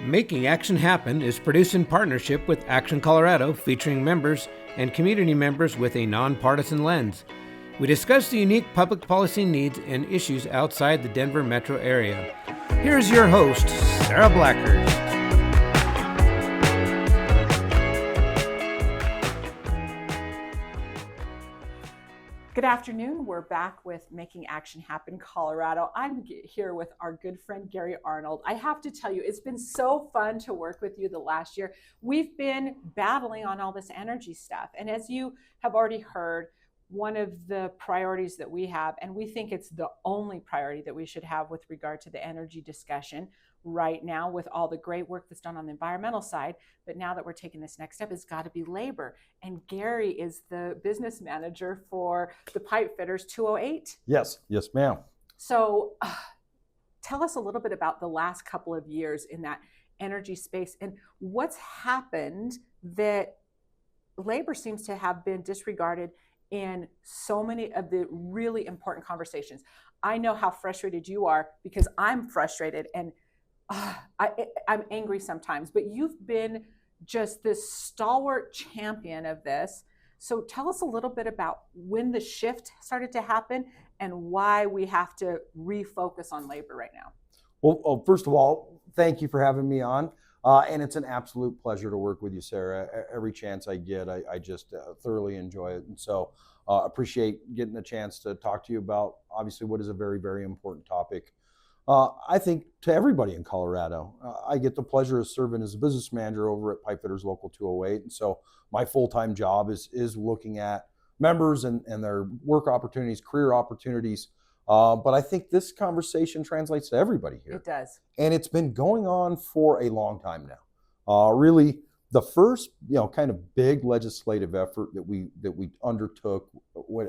Making Action Happen is produced in partnership with Action Colorado, featuring members and community members with a nonpartisan lens. We discuss the unique public policy needs and issues outside the Denver metro area. Here's your host, Sara Blackhurst. Good afternoon. We're back with Making Action Happen Colorado. I'm here with our good friend Gary Arnold. I have to tell you, it's been so fun to work with you the last year. We've been battling on all this energy stuff. And as you have already heard, one of the priorities that we have, and we think it's the only priority that we should have with regard to the energy discussion right now, with all the great work that's done on the environmental side, but now that we're taking this next step, it's got to be labor. And Gary is the business manager for the Pipefitters 208. Yes, ma'am. So tell us a little bit about the last couple of years in that energy space and what's happened that labor seems to have been disregarded in so many of the really important conversations. I know how frustrated you are because I'm frustrated and I'm angry sometimes, but you've been just this stalwart champion of this. So tell us a little bit about when the shift started to happen and why we have to refocus on labor right now. Well, first of all, thank you for having me on. And it's an absolute pleasure to work with you, Sara. Every chance I get, I just thoroughly enjoy it. And so appreciate getting a chance to talk to you about, obviously, what is a very, very important topic. I think to everybody in Colorado, I get the pleasure of serving as a business manager over at Pipefitters Local 208. And so my full-time job is looking at members and their work opportunities, career opportunities. But I think this conversation translates to everybody here. It does. And it's been going on for a long time now. Really, the first, kind of big legislative effort that we undertook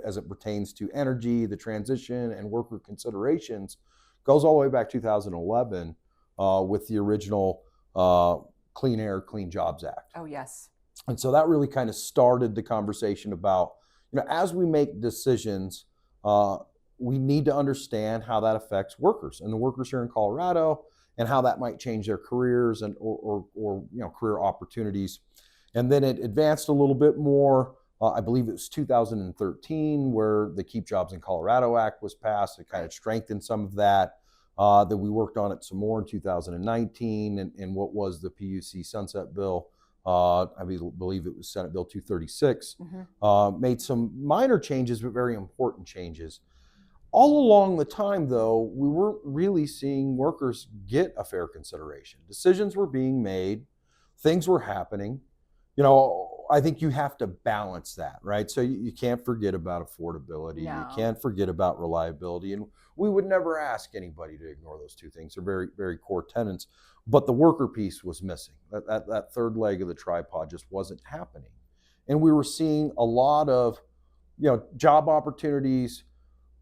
as it pertains to energy, the transition, and worker considerations goes all the way back 2011 with the original Clean Air, Clean Jobs Act. Oh, yes. And so that really kind of started the conversation about, as we make decisions, we need to understand how that affects workers and the workers here in Colorado and how that might change their careers and or career opportunities. And then it advanced a little bit more. I believe it was 2013 where the Keep Jobs in Colorado Act was passed. It kind of strengthened some of that. That we worked on it some more in 2019 and what was the PUC sunset bill. I believe it was Senate Bill 236. Made some minor changes, but very important changes. All along the time, though, we weren't really seeing workers get a fair consideration. Decisions were being made, things were happening. I think you have to balance that, right? So you can't forget about affordability. No. You can't forget about reliability. And we would never ask anybody to ignore those two things. They're very, very core tenets. But the worker piece was missing. That third leg of the tripod just wasn't happening. And we were seeing a lot of, job opportunities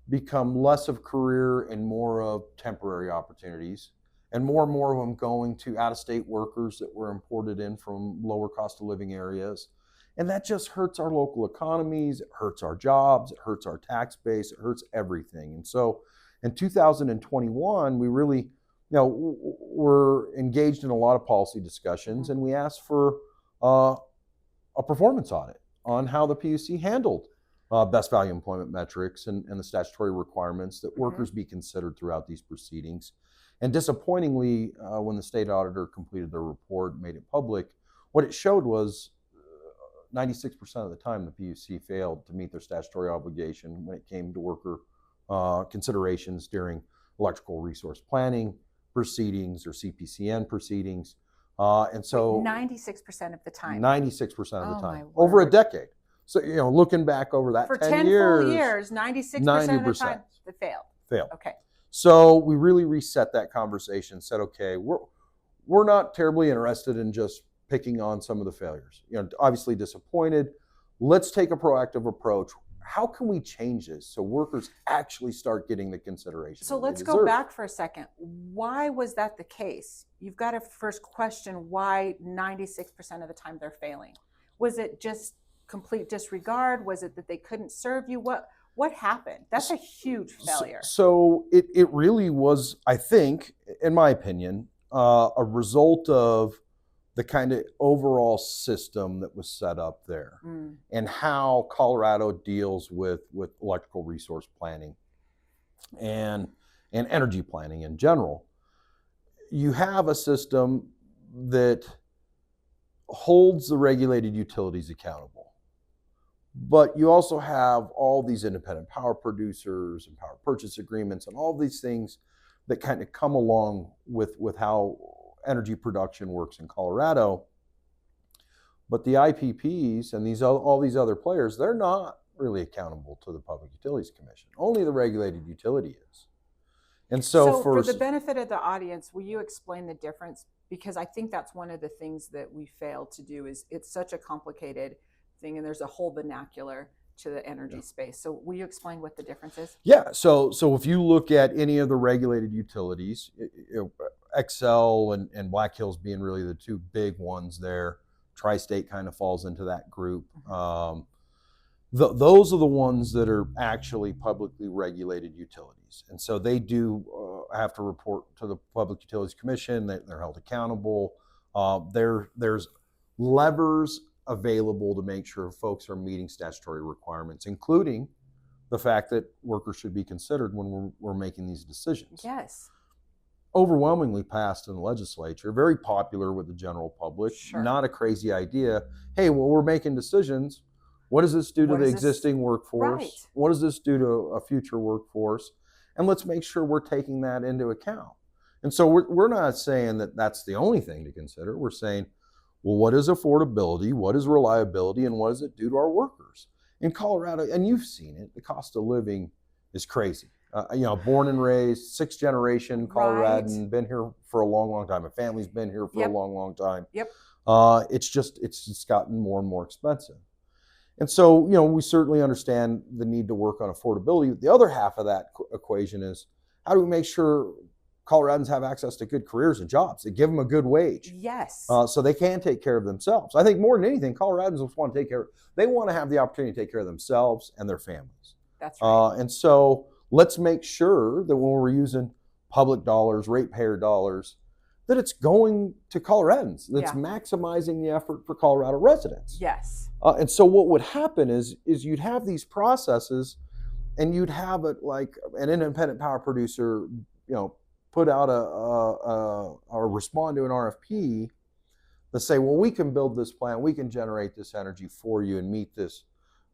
become less of career and more of temporary opportunities, and more of them going to out-of-state workers that were imported in from lower cost of living areas. And that just hurts our local economies, it hurts our jobs, it hurts our tax base, it hurts everything. And so in 2021, we really, were engaged in a lot of policy discussions, and we asked for a performance audit on how the PUC handled best value employment metrics and the statutory requirements that workers be considered throughout these proceedings. And disappointingly, when the state auditor completed their report and made it public, what it showed was 96% of the time the PUC failed to meet their statutory obligation when it came to worker considerations during electrical resource planning proceedings or CPCN proceedings. And so 96% of the time. 96% of the time. Oh, over a decade. So, looking back over that for 10 years, full years, 96% of the time it failed. Okay. So we really reset that conversation, said, okay, we're not terribly interested in just picking on some of the failures. Obviously disappointed. Let's take a proactive approach. How can we change this so workers actually start getting the consideration? So let's go back for a second. Why was that the case? You've got to first question why 96% of the time they're failing. Was it just complete disregard? Was it that they couldn't serve you? What happened? That's a huge failure. So it really was, I think, in my opinion, a result of the kind of overall system that was set up there and how Colorado deals with electrical resource planning and energy planning in general. You have a system that holds the regulated utilities accountable, but you also have all these independent power producers and power purchase agreements and all these things that kind of come along with how energy production works in Colorado. But the IPPs and all these other players, they're not really accountable to the Public Utilities Commission. Only the regulated utility is. And so for the benefit of the audience, will you explain the difference? Because I think that's one of the things that we fail to do. Is it's such a complicated thing, and there's a whole vernacular to the energy space. So will you explain what the difference is? Yeah. So if you look at any of the regulated utilities, Excel and Black Hills being really the two big ones there, Tri-State kind of falls into that group. Those are the ones that are actually publicly regulated utilities. And so they do have to report to the Public Utilities Commission. They're held accountable. There's levers available to make sure folks are meeting statutory requirements, including the fact that workers should be considered when we're making these decisions. Yes. Overwhelmingly passed in the legislature, very popular with the general public, not a crazy idea. Hey, well, we're making decisions. What does this do to the existing workforce? Right. What does this do to a future workforce? And let's make sure we're taking that into account. And so we're not saying that that's the only thing to consider. We're saying, well, what is affordability? What is reliability? And what does it do to our workers? In Colorado, and you've seen it, the cost of living is crazy. Born and raised, sixth generation Coloradan, been here for a long, long time. My family's been here for a long, long time. Yep. It's just gotten more and more expensive. And so, we certainly understand the need to work on affordability. The other half of that equation is, how do we make sure Coloradans have access to good careers and jobs that give them a good wage? Yes. So they can take care of themselves. I think more than anything, Coloradans want to they want to have the opportunity to take care of themselves and their families. That's right. And so let's make sure that when we're using public dollars, ratepayer dollars, that it's going to Coloradans, that's maximizing the effort for Colorado residents. Yes. And so what would happen is you'd have these processes, and you'd have it like an independent power producer, put out or respond to an RFP that say, well, we can build this plant, we can generate this energy for you and meet this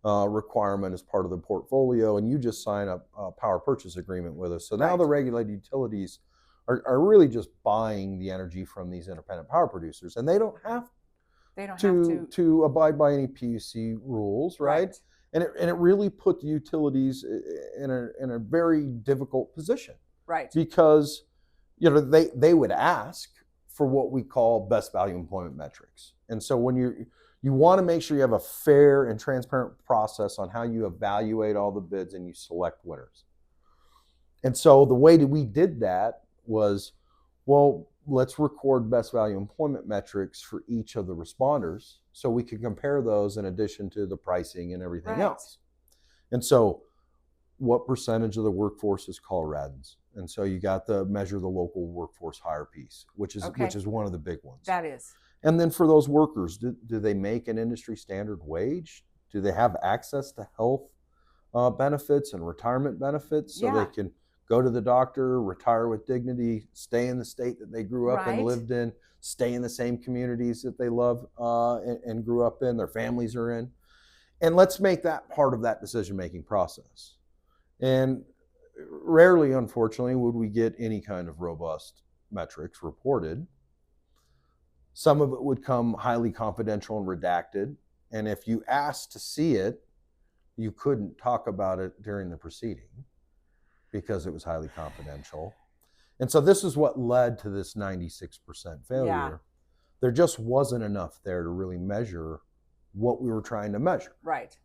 requirement as part of the portfolio, and you just sign a power purchase agreement with us. So now the regulated utilities are really just buying the energy from these independent power producers, and they don't have to abide by any PUC rules, right? And it really put the utilities in a very difficult position, right? Because they would ask for what we call best value employment metrics, and so when you want to make sure you have a fair and transparent process on how you evaluate all the bids and you select winners. And so the way that we did that was, well, let's record best value employment metrics for each of the responders so we can compare those in addition to the pricing and everything else. And so what percentage of the workforce is Coloradans? And so you got the measure the local workforce hire piece, which is one of the big ones. That is. And then for those workers, do they make an industry standard wage? Do they have access to health benefits and retirement benefits so they can go to the doctor, retire with dignity, stay in the state that they grew up and lived in, stay in the same communities that they love and grew up in, their families are in? And let's make that part of that decision-making process. And rarely, unfortunately, would we get any kind of robust metrics reported. Some of it would come highly confidential and redacted. And if you asked to see it, you couldn't talk about it during the proceeding because it was highly confidential. And so this is what led to this 96% failure. Yeah. There just wasn't enough there to really measure what we were trying to measure. Right.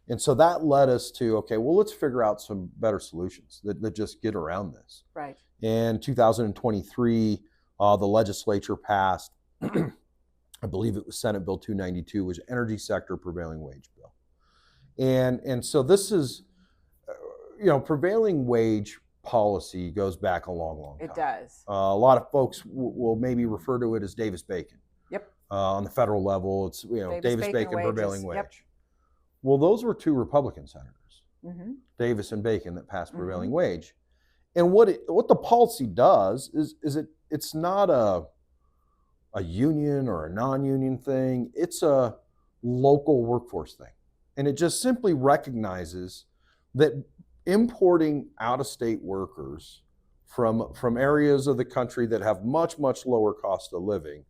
And so that led us to, okay, well, let's figure out some better solutions that just get around this. Right. In 2023, the legislature passed, I believe it was Senate Bill 292, which is Energy Sector Prevailing Wage Bill. And so this is, prevailing wage policy goes back a long, long time. It does. A lot of folks will maybe refer to it as Davis-Bacon. Yep. On the federal level, it's Davis-Bacon prevailing wage. Yep. Well, those were two Republican senators, Mm-hmm. Davis and Bacon, that passed prevailing wage. And what the policy does is it's not a union or a non-union thing. It's a local workforce thing. And it just simply recognizes that importing out-of-state workers from areas of the country that have much, much lower cost of living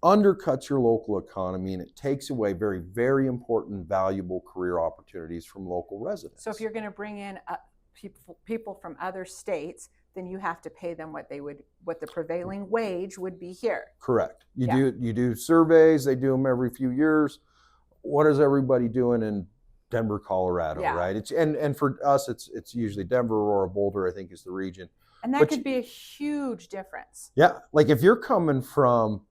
undercuts your local economy, and it takes away very, very important, valuable career opportunities from local residents. So if you're going to bring in people from other states, then you have to pay them what the prevailing wage would be here. Correct. You do surveys. They do them every few years. What is everybody doing in Denver, Colorado? Yeah. Right. And for us, it's usually Denver, Aurora, Boulder, I think, is the region. And that could be a huge difference. Yeah. Like if you're coming from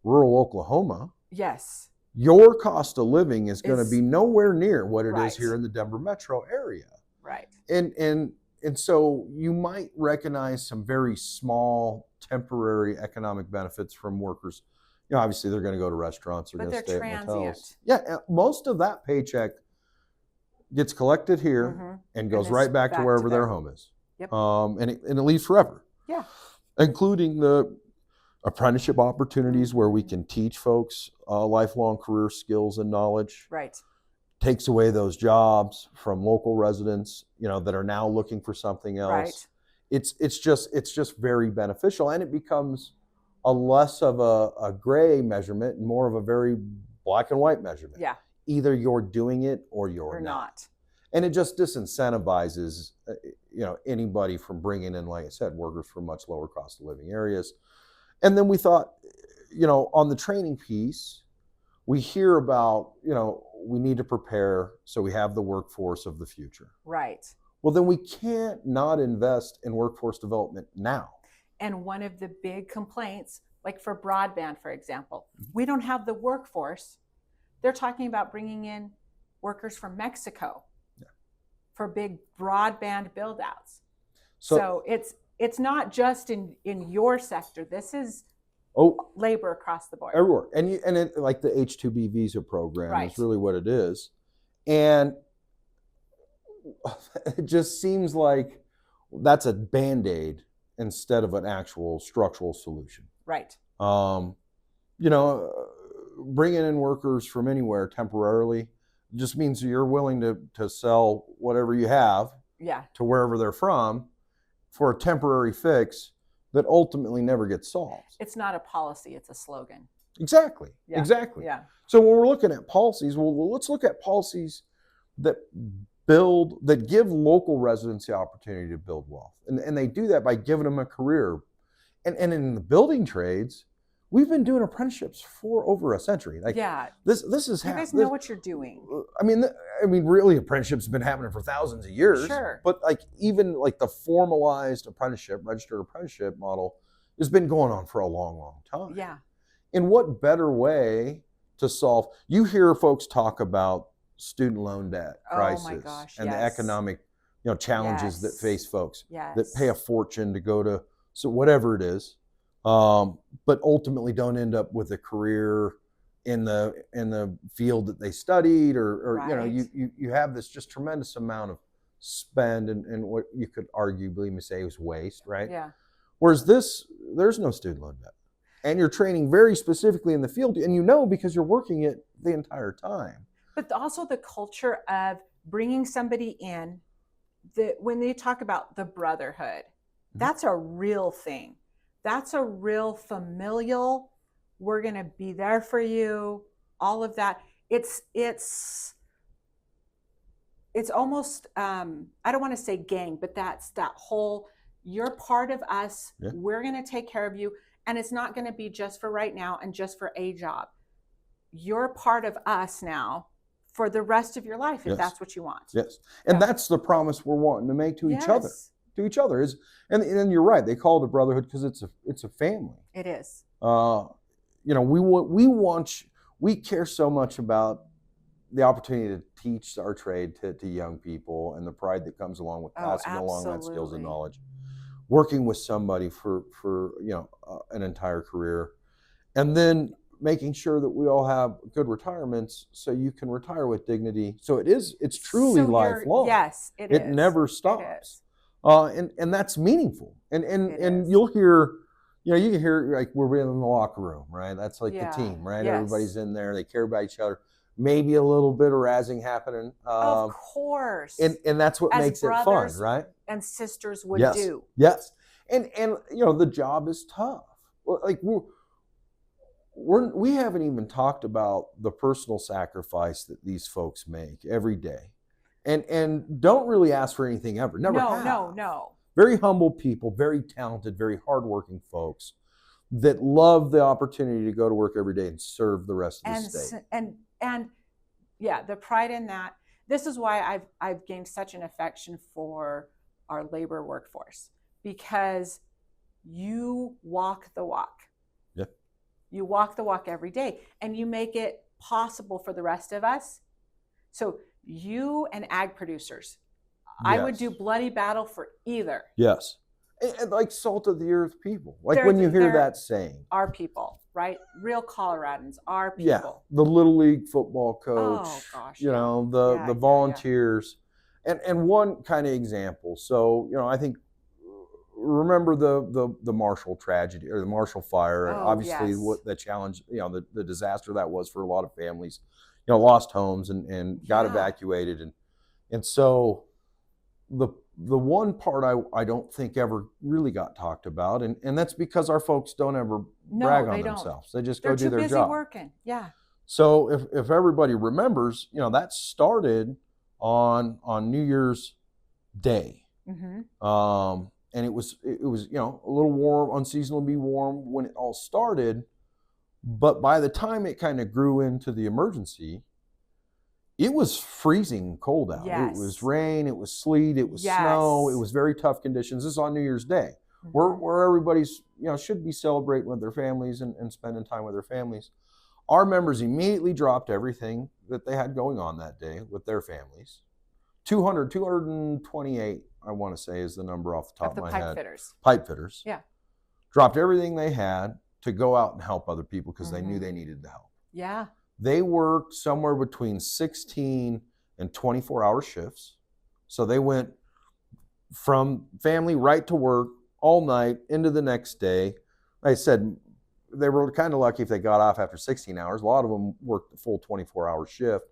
rural Oklahoma, yes, your cost of living is going to be nowhere near what it is here in the Denver metro area. Right. And so you might recognize some very small temporary economic benefits from workers. Obviously they're going to go to restaurants, they're going to stay at hotels. Yeah, most of that paycheck gets collected here and goes right back to wherever their home is. Yep. And it leaves forever. Yeah. Including the apprenticeship opportunities where we can teach folks lifelong career skills and knowledge. Right. Takes away those jobs from local residents, that are now looking for something else. Right. It's just very beneficial, and it becomes a less of a gray measurement and more of a very black and white measurement. Yeah. Either you're doing it or you're not. And it just disincentivizes anybody from bringing in, like I said, workers from much lower cost of living areas. And then we thought, on the training piece, we hear about, we need to prepare so we have the workforce of the future. Right. Well, then we can't not invest in workforce development now. And one of the big complaints, like for broadband, for example, we don't have the workforce. They're talking about bringing in workers from Mexico for big broadband build outs. So it's not just in your sector. This is labor across the board. Everywhere. And it, like the H-2B visa program is really what it is. And it just seems like that's a Band-Aid instead of an actual structural solution. Right. Bringing in workers from anywhere temporarily just means you're willing to sell whatever you have to wherever they're from for a temporary fix that ultimately never gets solved. It's not a policy, it's a slogan. Exactly. Yeah. Exactly. Yeah. So when we're looking at policies, well, let's look at policies that give local residents the opportunity to build wealth. And they do that by giving them a career. And in the building trades, we've been doing apprenticeships for over a century. This is you guys know what you're doing. I mean, really, apprenticeships have been happening for thousands of years. Sure. But even the formalized apprenticeship, registered apprenticeship model has been going on for a long, long time. Yeah. And what better way to solve? You hear folks talk about student loan debt crisis and the economic, challenges that face folks that pay a fortune to go to whatever it is. But ultimately don't end up with a career in the field that they studied, or you have this just tremendous amount of spend and what you could arguably say is waste, right? Yeah. Whereas there's no student loan debt, and you're training very specifically in the field, and because you're working it the entire time. But also the culture of bringing somebody in, when they talk about the brotherhood, that's a real thing. That's a real familial, we're going to be there for you, all of that. It's almost, I don't want to say gang, but that's that whole, you're part of us, we're going to take care of you. And it's not going to be just for right now and just for a job. You're part of us now for the rest of your life, if that's what you want. Yes. And that's the promise we're wanting to make to each other. To each other is, and you're right. They call it a brotherhood because it's a family. It is. We care so much about the opportunity to teach our trade to young people, and the pride that comes along with Oh, passing along that skills and absolutely. knowledge, working with somebody for an entire career, and then making sure that we all have good retirements so you can retire with dignity. So it's truly So lifelong. yes, it It is. never It stops. is. And that's meaningful. And It is. you'll hear, you can hear, like, we're in the locker room, right? That's like the Yeah. team, right? Yes. Everybody's in there. They care about each other. Maybe a little bit of razzing happening. Of course. And that's what As makes it fun, brothers right? and sisters would Yes. do. Yes. And the job is tough. Like we haven't even talked about the personal sacrifice that these folks make every day, and don't really ask for anything ever. Never have. No. Very humble people, very talented, very hardworking folks that love the opportunity to go to work every day and serve the rest of the state. And yeah, the pride in that. This is why I've gained such an affection for our labor workforce, because you walk the walk. Yeah. You walk the walk every day, and you make it possible for the rest of us. So you and ag producers, I would do bloody battle for either. Yes. And like salt of the earth people. Like when you hear that saying. Our people, right? Real Coloradans, our people. Yeah. The Little League football coach. Oh, gosh. The volunteers. And one kind of example. So, I think, remember the Marshall tragedy or the Marshall fire. Oh, obviously, yes. what the challenge, the disaster that was for a lot of families, lost homes and got evacuated. And so the one part I don't think ever really got talked about, and that's because our folks don't ever brag on themselves. They just go do their job. They're too busy working. Yeah. So if everybody remembers, that started on New Year's Day. Mm-hmm. And it was a little warm, unseasonably warm when it all started, but by the time it kind of grew into the emergency, it was freezing cold out. Yes. It was rain, it was sleet, it was snow, it was very tough conditions. This is on New Year's Day, where everybody's should be celebrating with their families and spending time with their families. Our members immediately dropped everything that they had going on that day with their families. 228, I want to say, is the number off the top of my head. Pipefitters. Yeah. Dropped everything they had to go out and help other people because they knew they needed the help. Yeah. They worked somewhere between 16 and 24-hour shifts. So they went from family right to work all night into the next day. Like I said, they were kind of lucky if they got off after 16 hours. A lot of them worked the full 24-hour shift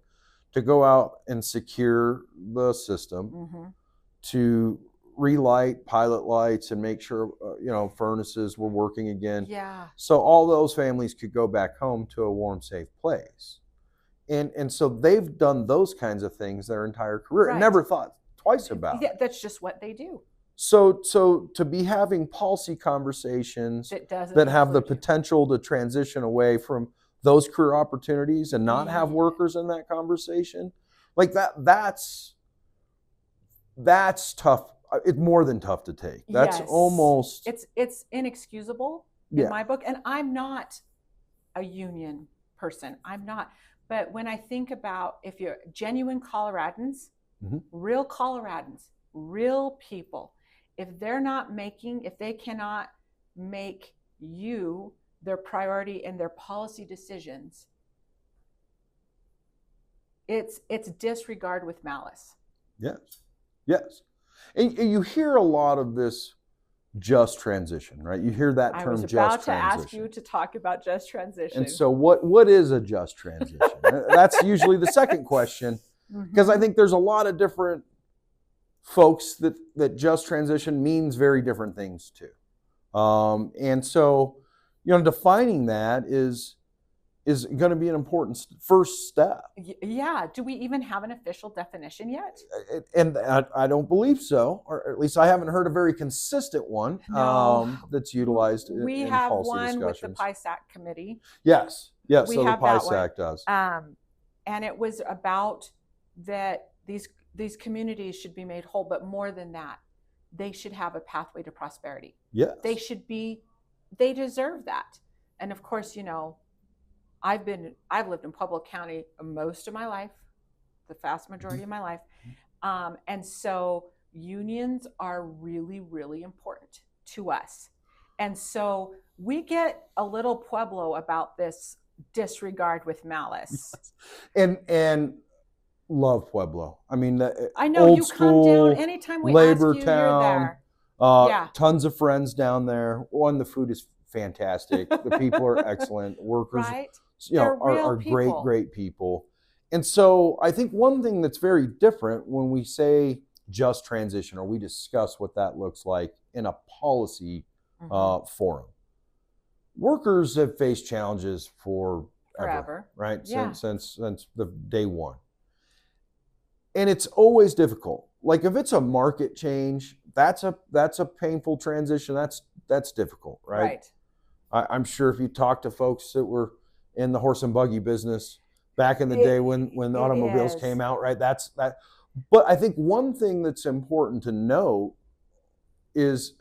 to go out and secure the system, to relight pilot lights and make sure furnaces were working again. Yeah. So all those families could go back home to a warm, safe place. And so they've done those kinds of things their entire career and never thought twice about it. That's just what they do. So to be having policy conversations that have the potential to transition away from those career opportunities and not have workers in that conversation, like that's tough. It's more than tough to take. That's almost... It's inexcusable in my book. And I'm not a union person. I'm not. But when I think about, if you're genuine Coloradans, real Coloradans, real people, if they cannot make you their priority in their policy decisions, it's disregard with malice. Yes. And you hear a lot of this just transition, right? You hear that term, just transition. I was about to ask you to talk about just transition. And so what is a just transition? That's usually the second question, because I think there's a lot of different folks that just transition means very different things too. And so, defining that is going to be an important first step. Yeah. Do we even have an official definition yet? And I don't believe so, or at least I haven't heard a very consistent one that's utilized in policy discussions. We have one with the PISAC committee. Yes. So the PISAC does. And it was about that these communities should be made whole, but more than that, they should have a pathway to prosperity. Yes. They deserve that. And of course, I've lived in Pueblo County most of my life. the vast majority of my life. And so unions are really, really important to us. And so we get a little Pueblo about this disregard with malice. And love Pueblo. I mean, I know old you school, come down anytime we Labor ask you, Town, you're there. Yeah. Tons of friends down there. One, the food is fantastic. The people are excellent. Workers, Right? are great people. And so I think one thing that's very different when we say just transition, or we discuss what that looks like in a policy forum. Workers have faced challenges forever, right? Yeah. Since the day one. And it's always difficult. Like if it's a market change, that's a painful transition. That's difficult, right? I'm sure if you talk to folks that were in the horse and buggy business back in the day when the automobiles came out, right? That's that. But I think one thing that's important to note is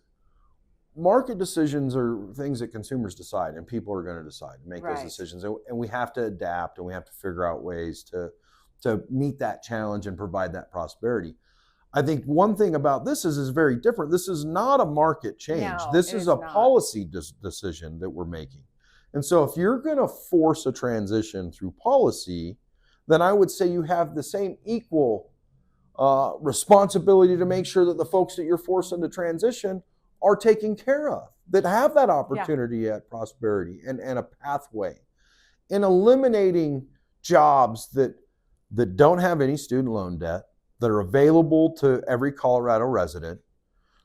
market decisions are things that consumers decide, and people are going to decide and make those decisions. And we have to adapt, and we have to figure out ways to meet that challenge and provide that prosperity. I think one thing about this is very different. This is not a market change. No, this is a policy decision that we're making. And so if you're going to force a transition through policy, then I would say you have the same equal responsibility to make sure that the folks that you're forcing to transition are taken care of, that have that opportunity at prosperity and a pathway. In eliminating jobs that don't have any student loan debt, that are available to every Colorado resident,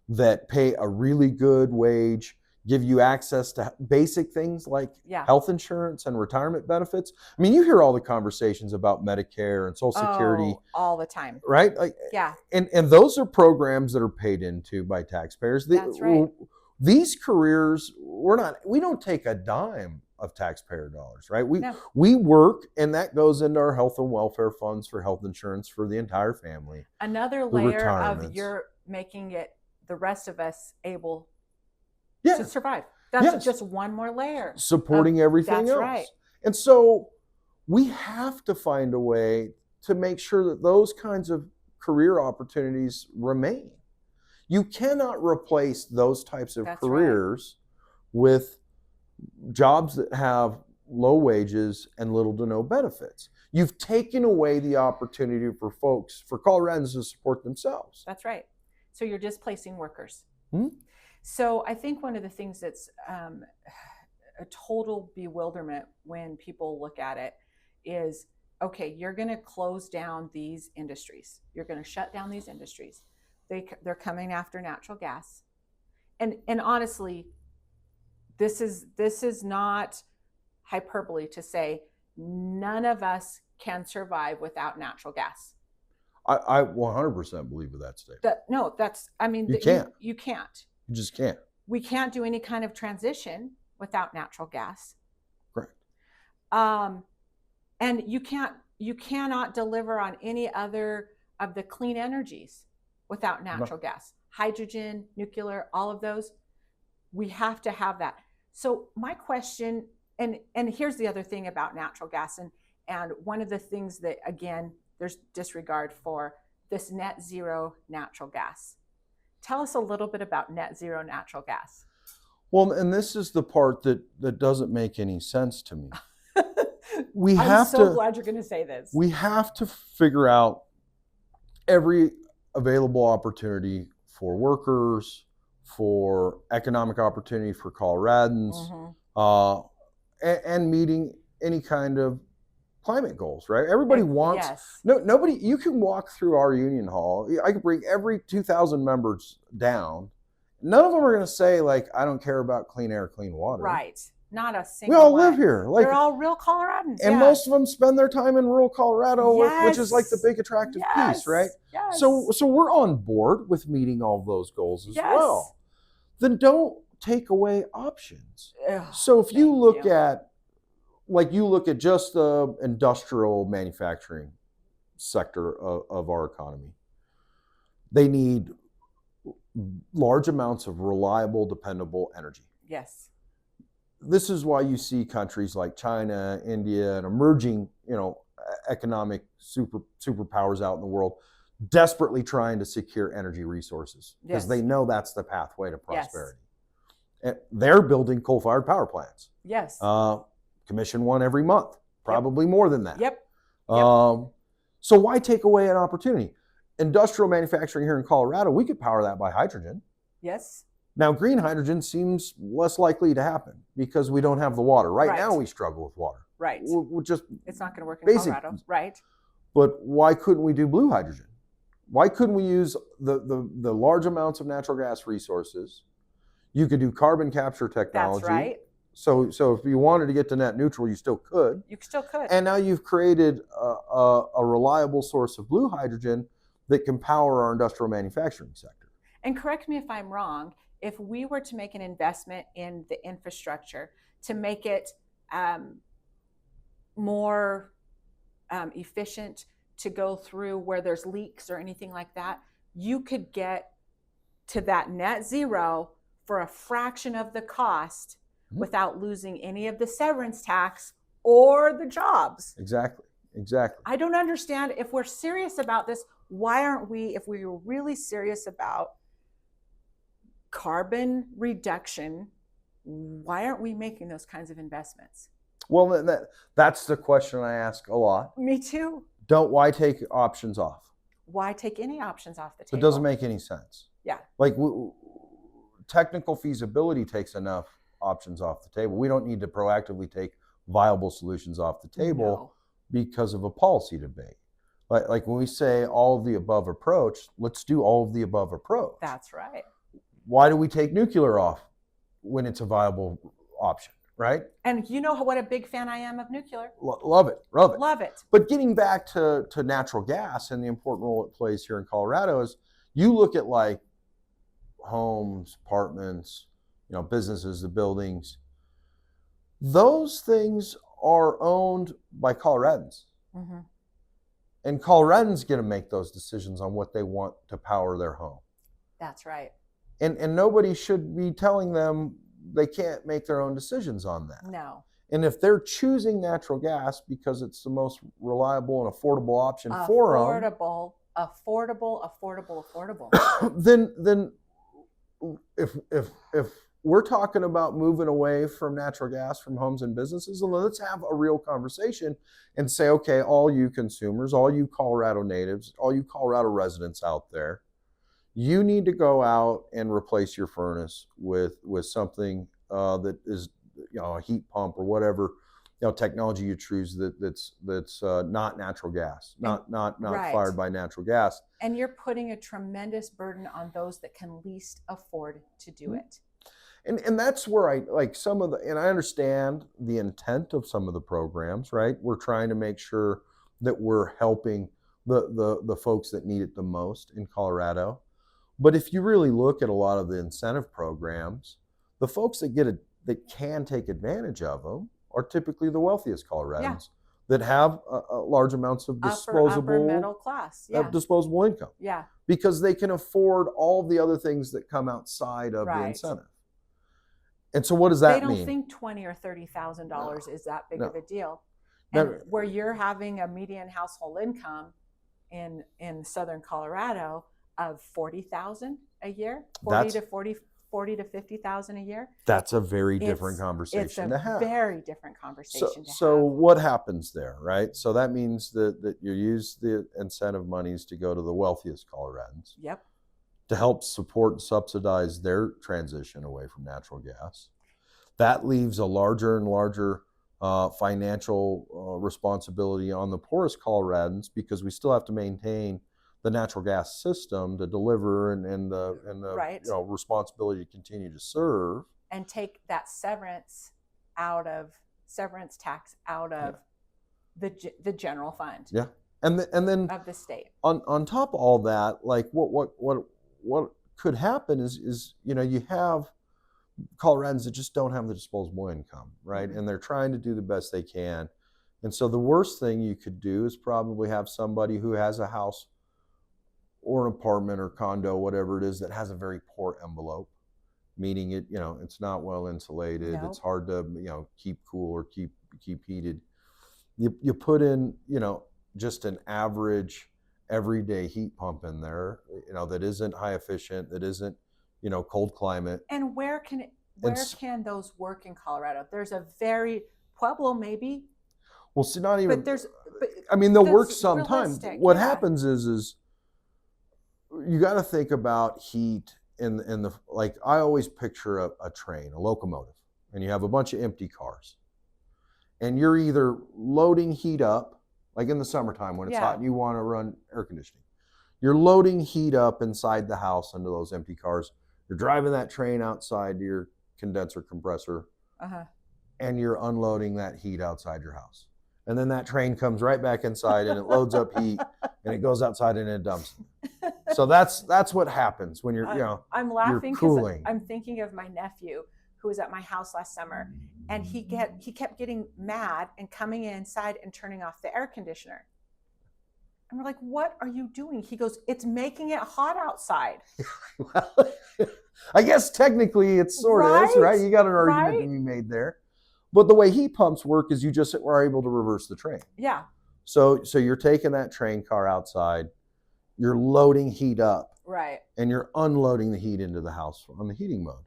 that pay a really good wage, give you access to basic things like health insurance and retirement benefits. I mean, you hear all the conversations about Medicare and Social Security all the time, right? Like, and those are programs that are paid into by taxpayers. That's right. These careers, we don't take a dime of taxpayer dollars, right? We work, and that goes into our health and welfare funds for health insurance for the entire family. Another layer of you're making it the rest of us able to survive. That's just one more layer. Supporting everything else. Right. And so we have to find a way to make sure that those kinds of career opportunities remain. You cannot replace those types of careers with jobs that have low wages and little to no benefits. You've taken away the opportunity for folks, for Coloradans to support themselves. That's right. So you're displacing workers. Mm-hmm. So I think one of the things that's a total bewilderment when people look at it is, okay, you're going to close down these industries. You're going to shut down these industries. They're coming after natural gas. And honestly, this is not hyperbole to say none of us can survive without natural gas. I 100% believe in that statement. You can't. You can't. You just can't. We can't do any kind of transition without natural gas. Correct. And you cannot deliver on any other of the clean energies without natural gas. Hydrogen, nuclear, all of those, we have to have that. So my question, and here's the other thing about natural gas, and one of the things that, again, there's disregard for this net zero natural gas. Tell us a little bit about net zero natural gas. Well, and this is the part that doesn't make any sense to me. I'm so glad you're going to say this. We have to figure out every available opportunity for workers, for economic opportunity for Coloradans, and meeting any kind of climate goals, right? Everybody wants, nobody, you can walk through our union hall. I could bring every 2,000 members down. None of them are going to say, like, I don't care about clean air, clean water. Right. Not a single We all one. live here. Like, they're all real Coloradans. And most of them spend their time in rural Colorado, which is like the big attractive piece, right? Yes. So we're on board with meeting all those goals as well. Then don't take away options. So if you look at just the industrial manufacturing sector of our economy, they need large amounts of reliable, dependable energy. Yes. This is why you see countries like China, India, and emerging, economic superpowers out in the world desperately trying to secure energy resources because they know that's the pathway to prosperity. And they're building coal-fired power plants. Yes. Commission one every month, probably more than that. Yep. So why take away an opportunity? Industrial manufacturing here in Colorado, we could power that by hydrogen. Yes. Now, green hydrogen seems less likely to happen because we don't have the water. Right now, we struggle with water. Right. We're just it's not going to work in basic. Colorado. Right. But why couldn't we do blue hydrogen? Why couldn't we use the large amounts of natural gas resources? You could do carbon capture technology. That's right. So if you wanted to get to net neutral, you still could. You still could. And now you've created a reliable source of blue hydrogen that can power our industrial manufacturing sector. And correct me if I'm wrong, if we were to make an investment in the infrastructure to make it more efficient to go through where there's leaks or anything like that, you could get to that net zero for a fraction of the cost without losing any of the severance tax or the jobs. Exactly. I don't understand, if we're serious about this, why aren't we, if we were really serious about carbon reduction, why aren't we making those kinds of investments? Well, that's the question I ask a lot. Me too. Why take options off? Why take any options off the table? It doesn't make any sense. Yeah. Like technical feasibility takes enough options off the table. We don't need to proactively take viable solutions off the table because of a policy debate. Like when we say all of the above approach, let's do all of the above approach. That's right. Why do we take nuclear off when it's a viable option, right? And you know what a big fan I am of nuclear. Love it. Love it. But getting back to natural gas and the important role it plays here in Colorado is you look at like homes, apartments, businesses, the buildings. Those things are owned by Coloradans. Mm-hmm. And Coloradans get to make those decisions on what they want to power their home. That's right. And nobody should be telling them they can't make their own decisions on that. No. And if they're choosing natural gas because it's the most reliable and affordable option for them. Affordable. then if we're talking about moving away from natural gas from homes and businesses, then let's have a real conversation and say, okay, all you consumers, all you Colorado natives, all you Colorado residents out there, you need to go out and replace your furnace with something that is, a heat pump or whatever, technology you choose that's not natural gas, not right. Fired by natural gas. And you're putting a tremendous burden on those that can least afford to do it. And that's where I like and I understand the intent of some of the programs, right? We're trying to make sure that we're helping the folks that need it the most in Colorado. But if you really look at a lot of the incentive programs, the folks that can take advantage of them are typically the wealthiest Coloradans that have large amounts of upper middle class, disposable income. Yeah. Because they can afford all the other things that come outside of the incentive. And so what does that mean? They don't think $20,000 or $30,000 is that big of a deal. And where you're having a median household income in Southern Colorado of $40,000 a year, $40,000 to $50,000 a year. That's a very different conversation to have. Very different conversation to have. So what happens there, right? So that means that you use the incentive monies to go to the wealthiest Coloradans. Yep. To help support and subsidize their transition away from natural gas. That leaves a larger and larger financial responsibility on the poorest Coloradans because we still have to maintain the natural gas system to deliver and the right. Responsibility to continue to serve. And take that severance tax out of the general fund. Yeah. And then of the state. On top of all that, like what could happen is you have Coloradans that just don't have the disposable income, right? Mm-hmm. And they're trying to do the best they can. And so the worst thing you could do is probably have somebody who has a house or an apartment or condo, whatever it is, that has a very poor envelope, meaning it's not well insulated. No. It's hard to keep cool or keep heated. You put in just an average everyday heat pump in there, that isn't high efficient, that isn't, cold climate. And where can those work in Colorado? There's a very Pueblo maybe. Well, see, not even. But they'll work sometimes. What yeah. happens is you got to think about heat in the, like, I always picture a train, a locomotive, and you have a bunch of empty cars, and you're either loading heat up, like in the summertime when it's hot and you want to run air conditioning, you're loading heat up inside the house into those empty cars. You're driving that train outside to your condenser compressor, and you're unloading that heat outside your house. And then that train comes right back inside and it loads up heat and it goes outside and it dumps it. So that's what happens when I'm laughing because I'm thinking of my nephew who was at my house last summer, and he kept getting mad and coming inside and turning off the air conditioner. And we're like, what are you doing? He goes, it's making it hot outside. Well, I guess technically it sort of is, right? You got an argument to be made there. But the way heat pumps work is you just are able to reverse the train. Yeah. So you're taking that train car outside, you're loading heat up. Right. And you're unloading the heat into the house on the heating mode.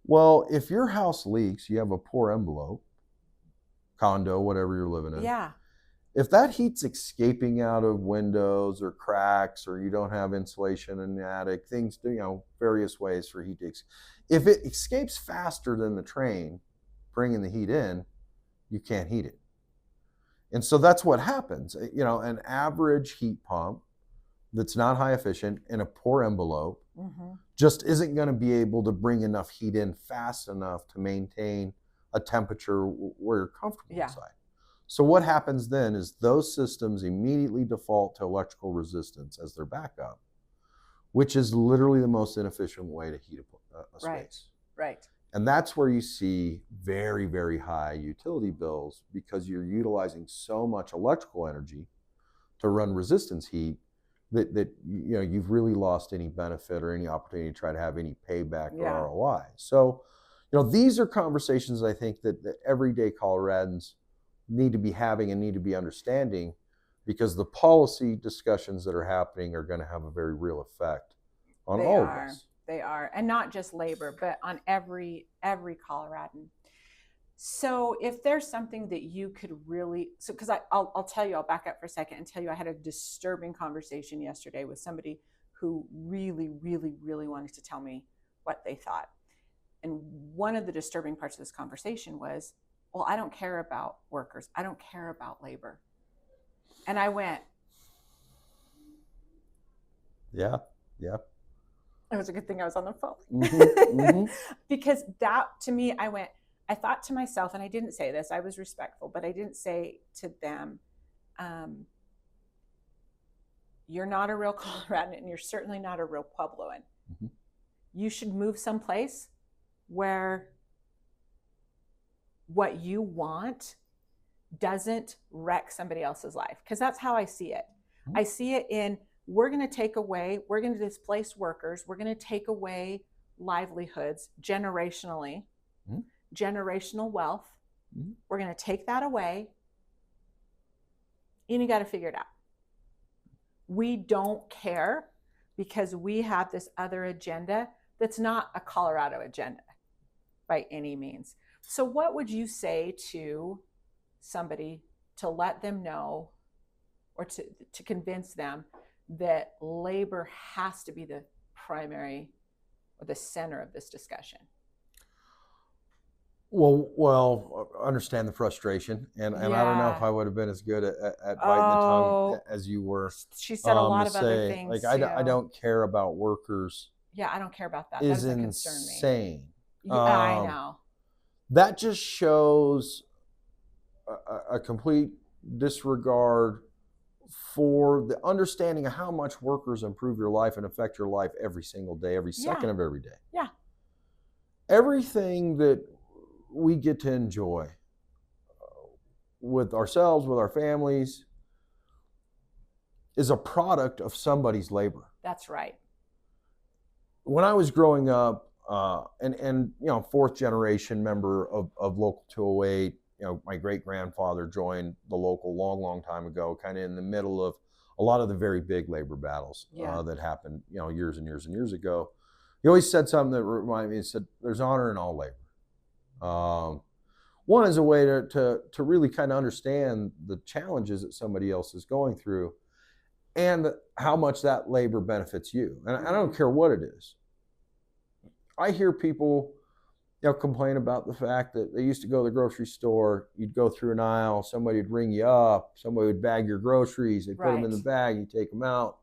Well, if your house leaks, you have a poor envelope, condo, whatever you're living in. Yeah. If that heat's escaping out of windows or cracks, or you don't have insulation in the attic, things, various ways for heat to escape. If it escapes faster than the train bringing the heat in, you can't heat it. And so that's what happens. An average heat pump that's not high efficient in a poor envelope just isn't going to be able to bring enough heat in fast enough to maintain a temperature where you're comfortable inside. So what happens then is those systems immediately default to electrical resistance as their backup, which is literally the most inefficient way to heat a space. Right. And that's where you see very, very high utility bills, because you're utilizing so much electrical energy to run resistance heat that you've really lost any benefit or any opportunity to try to have any payback or ROI. So, these are conversations I think that everyday Coloradans need to be having and need to be understanding, because the policy discussions that are happening are going to have a very real effect on all of us. They are, and not just labor, but on every Coloradan. So if there's something that you could really, because I'll tell you, I'll back up for a second and tell you I had a disturbing conversation yesterday with somebody who really, really, really wanted to tell me what they thought. And one of the disturbing parts of this conversation was, well, I don't care about workers. I don't care about labor. And I went, yeah. It was a good thing I was on the phone. Mm-hmm. Because that, to me, I thought to myself, and I didn't say this, I was respectful, but I didn't say to them, you're not a real Coloradan, and you're certainly not a real Puebloan. Mm-hmm. You should move someplace where what you want doesn't wreck somebody else's life. Because that's how I see it. Mm-hmm. I see it in, we're going to displace workers. We're going to take away livelihoods generationally, generational wealth. Mm-hmm. We're going to take that away. And you got to figure it out. We don't care because we have this other agenda that's not a Colorado agenda by any means. So what would you say to somebody to let them know, or to convince them that labor has to be the primary or the center of this discussion? Well, understand the frustration, and I don't know if I would have been as good at biting the tongue as you were. She said a lot of other things. Like, I don't care about workers. Yeah, I don't care about that. Is that doesn't concern me. Insane. Yeah, I know. That just shows a complete disregard for the understanding of how much workers improve your life and affect your life every single day, every second of every day. Yeah. Everything that we get to enjoy with ourselves, with our families, is a product of somebody's labor. That's right. When I was growing up, and fourth generation member of Local 208, my great grandfather joined the local long time ago, kind of in the middle of a lot of the very big labor battles that happened, years and years and years ago. He always said something that reminded me. He said, "There's honor in all labor." One is a way to really kind of understand the challenges that somebody else is going through, and how much that labor benefits you. And I don't care what it is. I hear people, complain about the fact that they used to go to the grocery store. You'd go through an aisle, somebody would ring you up, somebody would bag your groceries, they put them in the bag, you take them out,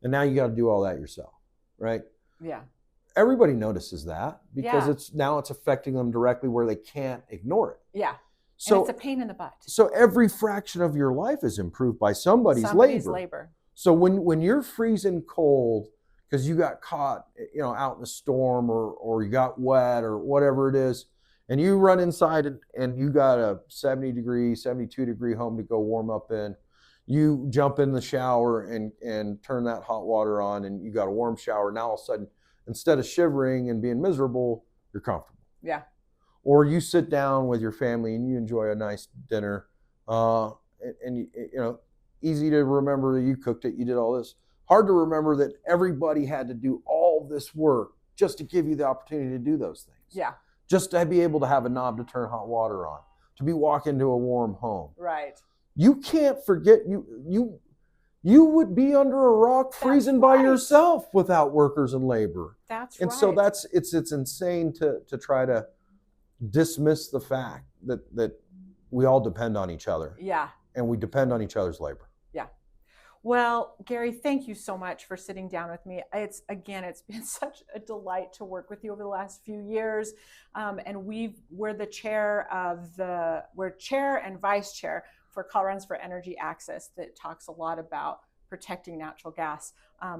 and now you got to do all that yourself, right? Yeah. Everybody notices that because it's affecting them directly where they can't ignore it. Yeah. So and it's a pain in the butt. So every fraction of your life is improved by somebody's labor. So when you're freezing cold because you got caught, out in a storm or you got wet or whatever it is, and you run inside and you got a 70-degree, 72-degree home to go warm up in, you jump in the shower and turn that hot water on, and you got a warm shower. Now all of a sudden, instead of shivering and being miserable, you're comfortable. Yeah. Or you sit down with your family and you enjoy a nice dinner, and easy to remember that you cooked it, you did all this. Hard to remember that everybody had to do all this work just to give you the opportunity to do those things. Yeah. Just to be able to have a knob to turn hot water on, to walk into a warm home. Right. You can't forget you would be under a rock freezing by yourself without workers and labor. That's right. And so it's insane to try to dismiss the fact that we all depend on each other. Yeah. And we depend on each other's labor. Yeah. Well, Gary, thank you so much for sitting down with me. It's been such a delight to work with you over the last few years. And we're chair and vice chair for Coloradans for Energy Access that talks a lot about protecting natural gas,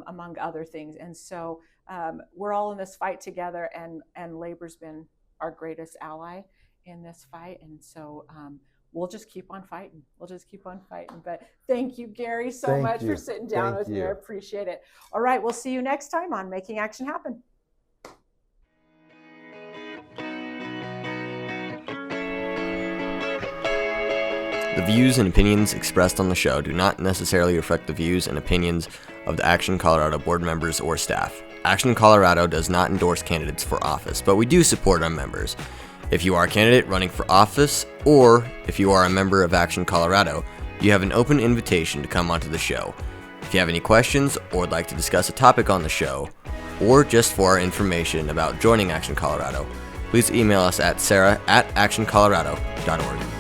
among other things. And so we're all in this fight together, and labor's been our greatest ally in this fight. And so we'll just keep on fighting. But thank you, Gary, so much for sitting down with me. I appreciate it. All right, we'll see you next time on Making Action Happen. The views and opinions expressed on the show do not necessarily reflect the views and opinions of the Action Colorado board members or staff. Action Colorado does not endorse candidates for office, but we do support our members. If you are a candidate running for office, or if you are a member of Action Colorado, you have an open invitation to come onto the show. If you have any questions or would like to discuss a topic on the show, or just for our information about joining Action Colorado, please email us at sara@actioncolorado.org.